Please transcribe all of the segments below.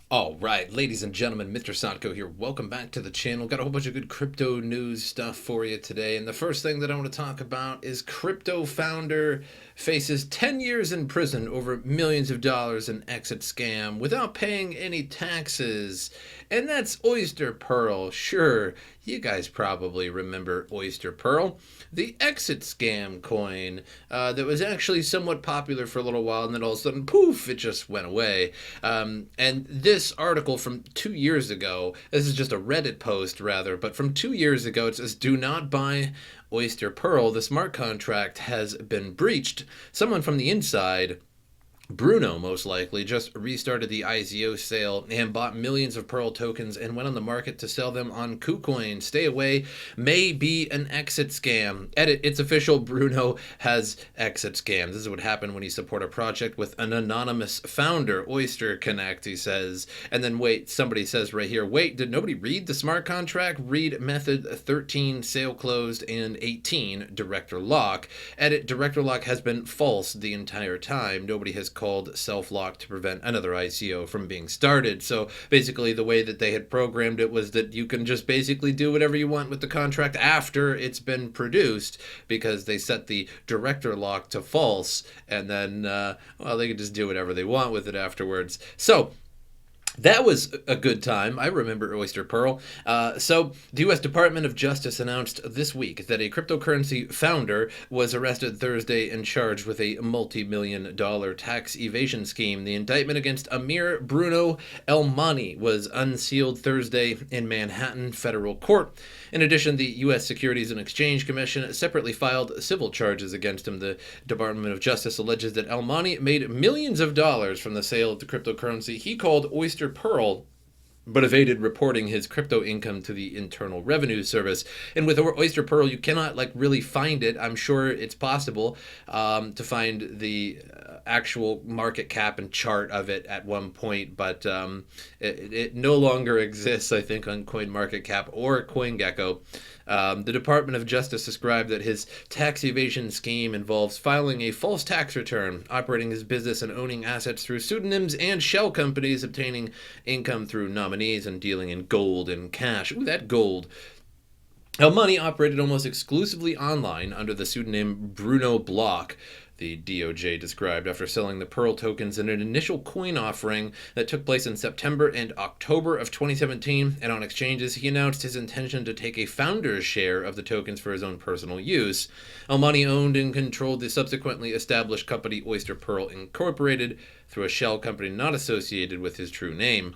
All right, ladies and gentlemen, MrSotko here. Welcome back to the channel. Got a whole bunch of good crypto news stuff for you today. And the first thing that I want to talk about is crypto founder faces 10 years in prison over millions of dollars in exit scam without paying any taxes. And that's Oyster Pearl. Sure, you guys probably remember Oyster Pearl, the exit scam coin that was actually somewhat popular for a little while, and then all of a sudden, poof, it just went away. And this article from 2 years ago, this is just a Reddit post rather, but from 2 years ago, it says, "Do not buy Oyster Pearl. The smart contract has been breached. Someone from the inside, Bruno most likely, just restarted the ICO sale and bought millions of Pearl tokens and went on the market to sell them on KuCoin. Stay away, may be an exit scam." Edit, it's official, Bruno has exit scam. This is what happened when you support a project with an anonymous founder. Oyster Connect, he says. And then wait, somebody says right here, wait, did nobody read the smart contract? Read method 13, sale closed, and 18, director lock. Edit, director lock has been false the entire time. Nobody has called self-lock to prevent another ICO from being started. So basically the way that they had programmed it was that you can just basically do whatever you want with the contract after it's been produced, because they set the director lock to false, and then, well, they can just do whatever they want with it afterwards. So that was a good time. I remember Oyster Pearl. So the U.S. Department of Justice announced this week that a cryptocurrency founder was arrested Thursday and charged with a multi-million-dollar tax evasion scheme. The indictment against Amir Bruno Elmani was unsealed Thursday in Manhattan federal court. In addition, the U.S. Securities and Exchange Commission separately filed civil charges against him. The Department of Justice alleges that Elmani made millions of dollars from the sale of the cryptocurrency he called Oyster Pearl, but evaded reporting his crypto income to the Internal Revenue Service. And with Oyster Pearl, you cannot really find it. I'm sure it's possible to find the actual market cap and chart of it at one point, but it no longer exists, I think, on CoinMarketCap or CoinGecko. The Department of Justice described that his tax evasion scheme involves filing a false tax return, operating his business and owning assets through pseudonyms and shell companies, obtaining income through nominees, and dealing in gold and cash. Ooh, that gold. Elmani operated almost exclusively online under the pseudonym Bruno Block, the DOJ described, after selling the Pearl tokens in an initial coin offering that took place in September and October of 2017. And on exchanges, he announced his intention to take a founder's share of the tokens for his own personal use. Elmani owned and controlled the subsequently established company Oyster Pearl Incorporated through a shell company not associated with his true name.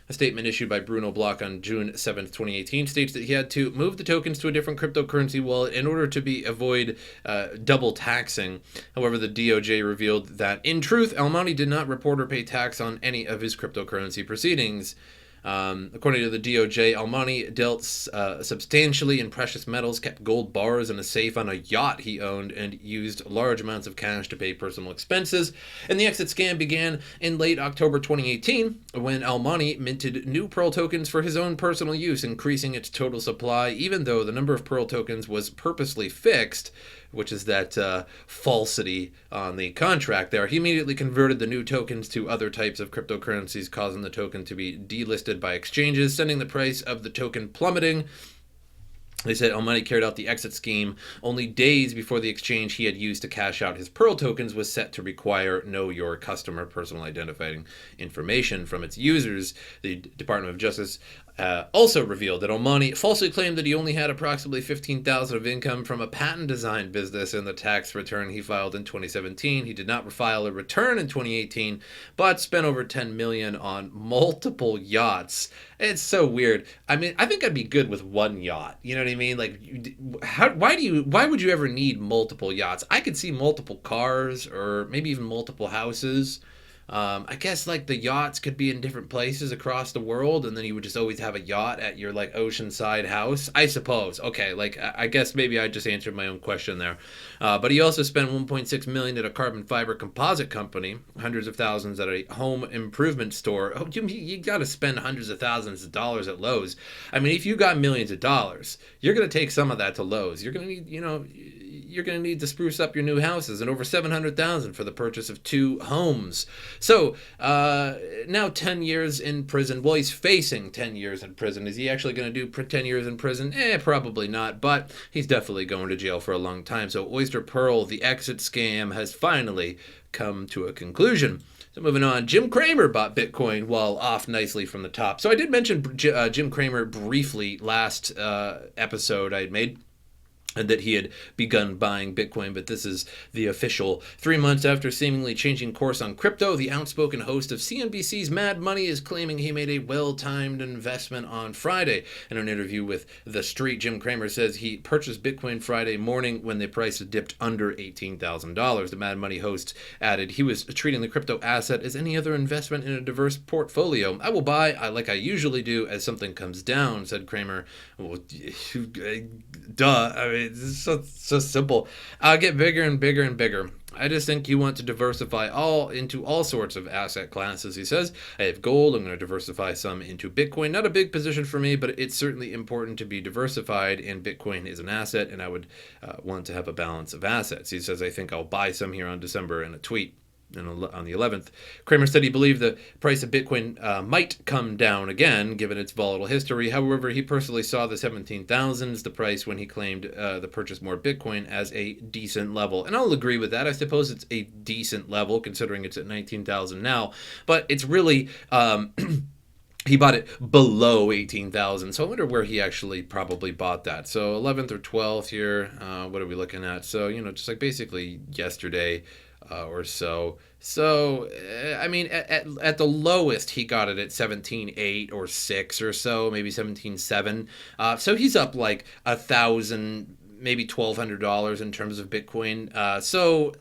A statement issued by Bruno Block on June 7, 2018 states that he had to move the tokens to a different cryptocurrency wallet in order to avoid double taxing. However, the DOJ revealed that, in truth, Elmani did not report or pay tax on any of his cryptocurrency proceedings. According to the DOJ, Elmani dealt substantially in precious metals, kept gold bars in a safe on a yacht he owned, and used large amounts of cash to pay personal expenses. And the exit scam began in late October 2018 when Elmani minted new Pearl tokens for his own personal use, increasing its total supply, even though the number of Pearl tokens was purposely fixed, which is that falsity on the contract there. He immediately converted the new tokens to other types of cryptocurrencies, causing the token to be delisted by exchanges, sending the price of the token plummeting. They said Elmani carried out the exit scheme only days before the exchange he had used to cash out his Pearl tokens was set to require Know Your Customer personal identifying information from its users. The Department of Justice also revealed that Elmani falsely claimed that he only had approximately $15,000 of income from a patent design business in the tax return he filed in 2017. He did not file a return in 2018, but spent over $10 million on multiple yachts. It's so weird. I mean, I think I'd be good with one yacht. You know what I mean? Like, why would you ever need multiple yachts? I could see multiple cars or maybe even multiple houses. I guess like the yachts could be in different places across the world, and then you would just always have a yacht at your like oceanside house, I suppose. Okay, like I guess maybe I just answered my own question there. But he also spent 1.6 million at a carbon fiber composite company, hundreds of thousands at a home improvement store. Oh, you got to spend hundreds of thousands of dollars at Lowe's. I mean, if you got millions of dollars, you're gonna take some of that to Lowe's. You're gonna need, you're going to need to spruce up your new houses, and over $700,000 for the purchase of 2 homes. So now 10 years in prison. Well, he's facing 10 years in prison. Is he actually going to do 10 years in prison? Probably not, but he's definitely going to jail for a long time. So Oyster Pearl, the exit scam, has finally come to a conclusion. So moving on, Jim Cramer bought Bitcoin while off nicely from the top. So I did mention Jim Cramer briefly last episode I made, and that he had begun buying Bitcoin, but this is the official. 3 months after seemingly changing course on crypto, the outspoken host of CNBC's Mad Money is claiming he made a well-timed investment on Friday. In an interview with The Street, Jim Cramer says he purchased Bitcoin Friday morning when the price had dipped under $18,000. The Mad Money host added he was treating the crypto asset as any other investment in a diverse portfolio. I will buy, like I usually do, as something comes down, said Cramer. Well, duh. I mean, it's so simple. I'll get bigger and bigger and bigger. I just think you want to diversify into all sorts of asset classes, he says. I have gold. I'm going to diversify some into Bitcoin. Not a big position for me, but it's certainly important to be diversified, and Bitcoin is an asset, and I would want to have a balance of assets. He says, I think I'll buy some here on December in a tweet. And on the 11th, Cramer said he believed the price of Bitcoin might come down again, given its volatile history. However, he personally saw the 17,000s, the price when he claimed to purchase more Bitcoin, as a decent level. And I'll agree with that. I suppose it's a decent level, considering it's at 19,000 now. But it's really... he bought it below 18,000, so I wonder where he actually probably bought that. So 11th or 12th here, what are we looking at? So, just like basically yesterday or so. So, I mean, at the lowest, he got it at 17.8 or 6 or so, maybe 17.7. So he's up like $1,000, maybe $1,200 in terms of Bitcoin. So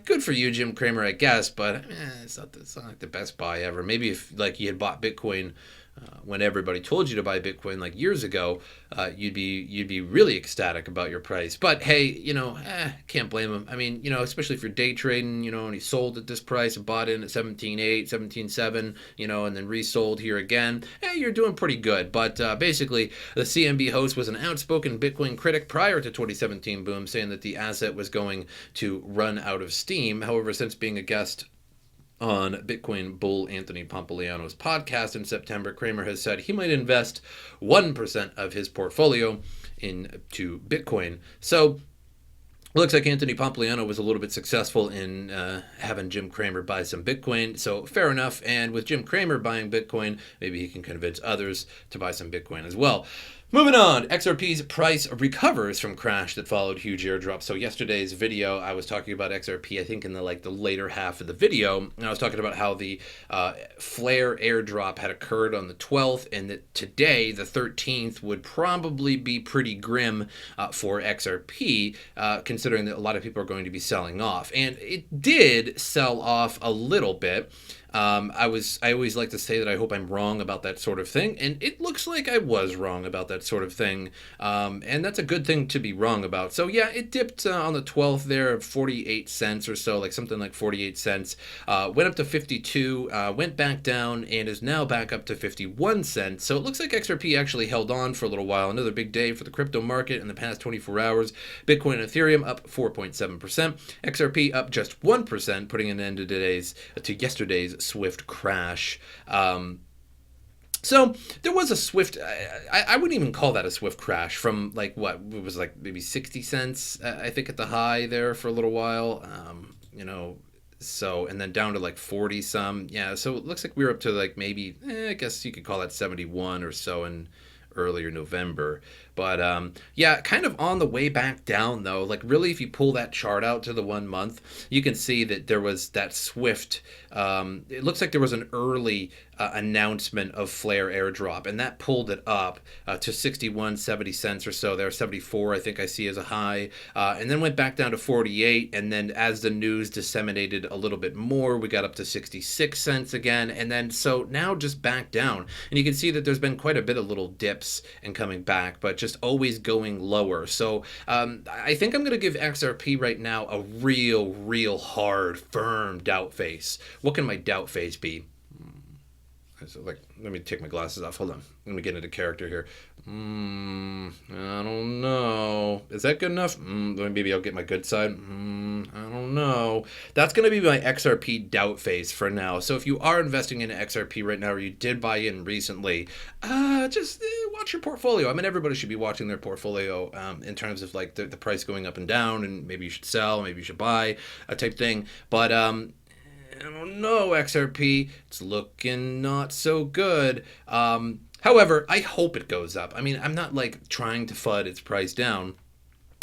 good for you, Jim Cramer, I guess. But it's not like the best buy ever. Maybe if like you had bought Bitcoin when everybody told you to buy Bitcoin like years ago, you'd be really ecstatic about your price. But hey, can't blame him. I mean, especially if you're day trading, and he sold at this price and bought in at 17.8, 17.7, and then resold here again. Hey, you're doing pretty good. But basically, the CNB host was an outspoken Bitcoin critic prior to 2017 boom, saying that the asset was going to run out of steam. However, since being a guest on Bitcoin bull Anthony Pompliano's podcast in September, Cramer has said he might invest 1% of his portfolio into Bitcoin. So it looks like Anthony Pompliano was a little bit successful in having Jim Cramer buy some Bitcoin. So fair enough. And with Jim Cramer buying Bitcoin, maybe he can convince others to buy some Bitcoin as well. Moving on, XRP's price recovers from crash that followed huge airdrop. So yesterday's video, I was talking about XRP, I think in the later half of the video, and I was talking about how the flare airdrop had occurred on the 12th, and that today, the 13th, would probably be pretty grim for XRP, considering that a lot of people are going to be selling off. And it did sell off a little bit. I always like to say that I hope I'm wrong about that sort of thing, and it looks like I was wrong about that sort of thing, and that's a good thing to be wrong about. So yeah, it dipped on the 12th there, 48 cents or so, like something like 48 cents, went up to 52, went back down, and is now back up to 51 cents. So it looks like XRP actually held on for a little while. Another big day for the crypto market in the past 24 hours. Bitcoin and Ethereum up 4.7%, XRP up just 1%, putting an end to yesterday's swift crash. So there was a swift, I wouldn't even call that a swift crash from like what it was like maybe 60 cents, I think at the high there for a little while, so, and then down to like 40 some. Yeah. So it looks like we were up to like maybe, I guess you could call that 71 or so in earlier November. But yeah, kind of on the way back down though. Like really, if you pull that chart out to the 1 month, you can see that there was that swift, it looks like there was an early announcement of flare airdrop, and that pulled it up to 61.70 cents or so there, 74 I think I see as a high, and then went back down to 48, and then as the news disseminated a little bit more, we got up to 66 cents again, and then so now just back down, and you can see that there's been quite a bit of little dips and coming back, but just always going lower. So I think I'm going to give XRP right now a real hard firm doubt face. What can my doubt face be? So, like, let me take my glasses off. Hold on. Let me get into character here. I don't know. Is that good enough? Maybe I'll get my good side. I don't know. That's going to be my XRP doubt phase for now. So if you are investing in XRP right now, or you did buy in recently, just watch your portfolio. I mean, everybody should be watching their portfolio in terms of like the price going up and down, and maybe you should sell, maybe you should buy, a type thing. But I don't know, XRP. It's looking not so good. However, I hope it goes up. I mean, I'm not like trying to FUD its price down,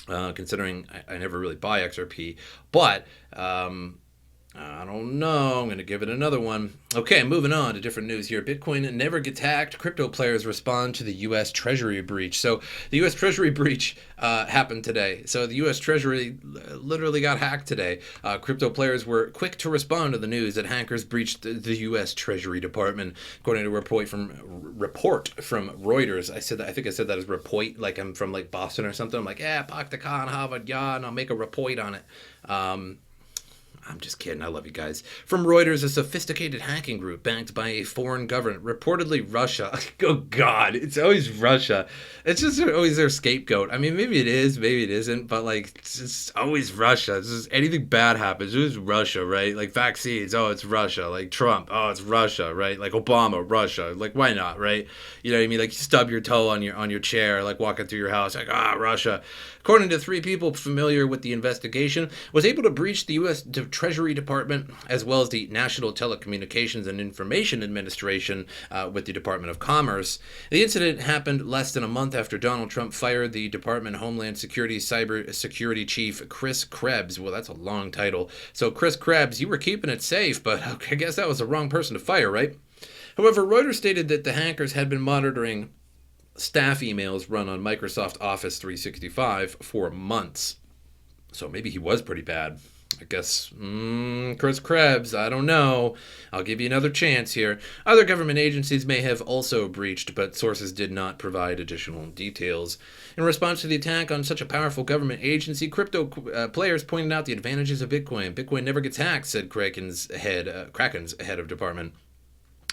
considering I never really buy XRP. But I don't know. I'm going to give it another one. Okay, moving on to different news here. Bitcoin never gets hacked. Crypto players respond to the U.S. Treasury breach. So the U.S. Treasury breach happened today. So the U.S. Treasury literally got hacked today. Crypto players were quick to respond to the news that hackers breached the U.S. Treasury Department, according to a report from Reuters. I think I said that as report, like I'm from like Boston or something. I'm like, yeah, Pak the Khan, Harvard, yeah, and I'll make a report on it. I'm just kidding. I love you guys. From Reuters, a sophisticated hacking group backed by a foreign government, reportedly Russia. Oh, God. It's always Russia. It's just always their scapegoat. I mean, maybe it is, maybe it isn't, but, like, it's just always Russia. It's just anything bad happens, it's Russia, right? Like, vaccines, oh, it's Russia. Like, Trump, oh, it's Russia, right? Like, Obama, Russia. Like, why not, right? You know what I mean? Like, you stub your toe on your chair, like, walking through your house, like, Russia. According to 3 people familiar with the investigation, was able to breach the U.S. Treasury Department as well as the National Telecommunications and Information Administration with the Department of Commerce. The incident happened less than a month after Donald Trump fired the Department of Homeland Security Cyber Security Chief Chris Krebs. Well, that's a long title. So, Chris Krebs, you were keeping it safe, but I guess that was the wrong person to fire, right? However, Reuters stated that the hackers had been monitoring staff emails run on Microsoft Office 365 for months. So maybe he was pretty bad. I guess, Chris Krebs, I don't know. I'll give you another chance here. Other government agencies may have also breached, but sources did not provide additional details. In response to the attack on such a powerful government agency, crypto players pointed out the advantages of Bitcoin. Bitcoin never gets hacked, said Kraken's head of department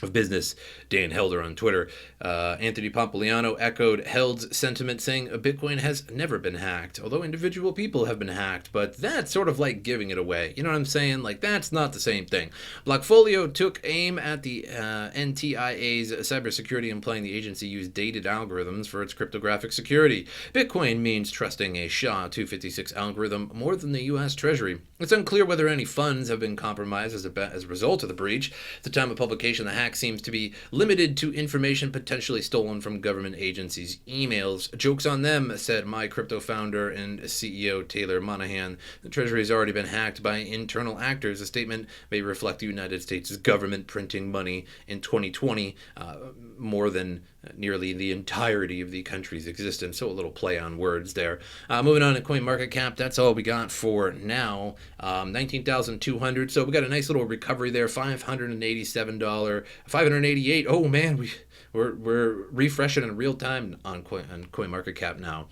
of business, Dan Helder, on Twitter. Anthony Pompliano echoed Held's sentiment, saying Bitcoin has never been hacked, although individual people have been hacked, but that's sort of like giving it away. You know what I'm saying? Like, that's not the same thing. Blockfolio took aim at the NTIA's cybersecurity, implying the agency used dated algorithms for its cryptographic security. Bitcoin means trusting a SHA-256 algorithm more than the U.S. Treasury. It's unclear whether any funds have been compromised as a result of the breach. At the time of publication, the hack seems to be limited to information potentially stolen from government agencies' emails. Joke's on them, said my crypto founder and CEO Taylor Monahan. The Treasury has already been hacked by internal actors. A statement may reflect the United States government printing money in 2020 more than nearly the entirety of the country's existence. So a little play on words there. Moving on to CoinMarketCap, that's all we got for now. 19,200. So we got a nice little recovery there. $587, $588. Oh man, we're refreshing in real time on CoinMarketCap now.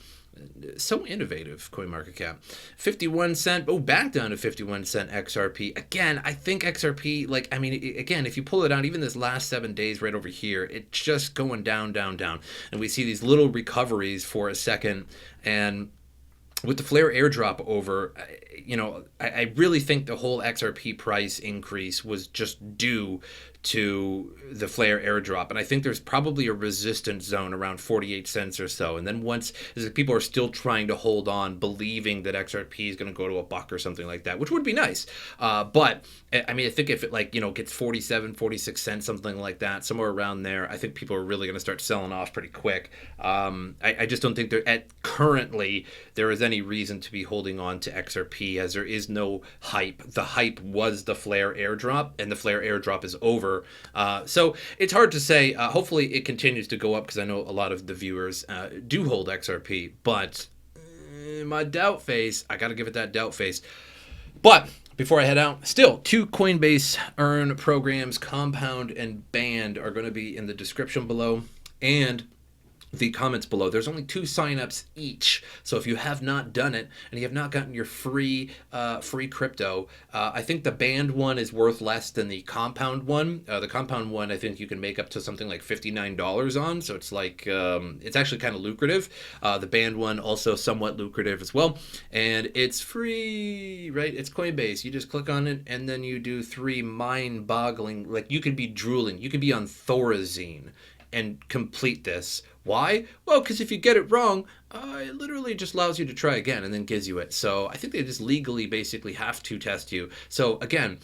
So innovative, CoinMarketCap. 51 cent. Oh, back down to 51 cent XRP. Again, I think XRP, like, I mean, again, if you pull it out, even this last 7 days right over here, it's just going down, down, down. And we see these little recoveries for a second. And with the Flare airdrop over, you know, I really think the whole XRP price increase was just due to the Flare airdrop. And I think there's probably a resistance zone around 48 cents or so. And then once people are still trying to hold on, believing that XRP is going to go to $1 or something like that, which would be nice. But I mean, I think if it, like, you know, gets 47, 46 cents, something like that, somewhere around there, I think people are really going to start selling off pretty quick. I just don't think currently there is any reason to be holding on to XRP, as there is no hype. The hype was the Flare airdrop, and the Flare airdrop is over. So it's hard to say. Hopefully it continues to go up, because I know a lot of the viewers do hold XRP, but my doubt face, I got to give it that doubt face. But before I head out, still 2 Coinbase Earn programs, Compound and Band, are going to be in the description below. And the comments below. There's only 2 signups each, so if you have not done it and you have not gotten your free crypto, I think the banned one is worth less than the compound one. The compound one, I think you can make up to something like $59 on, so it's like it's actually kind of lucrative. The banned one also somewhat lucrative as well, and it's free, right? It's Coinbase. You just click on it and then you do 3 mind-boggling, like you could be drooling, you could be on Thorazine and complete this. Why? Well, because if you get it wrong, it literally just allows you to try again and then gives you it. So I think they just legally basically have to test you. So again,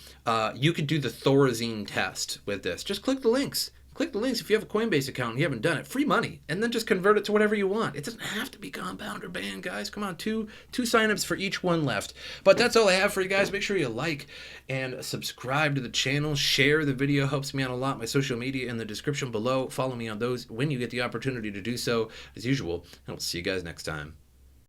you could do the Thorazine test with this. Just click the links. Click the links if you have a Coinbase account and you haven't done it. Free money. And then just convert it to whatever you want. It doesn't have to be compound or banned, guys. Come on, two signups for each one left. But that's all I have for you guys. Make sure you like and subscribe to the channel. Share the video. Helps me out a lot. My social media in the description below. Follow me on those when you get the opportunity to do so. As usual, and I'll see you guys next time.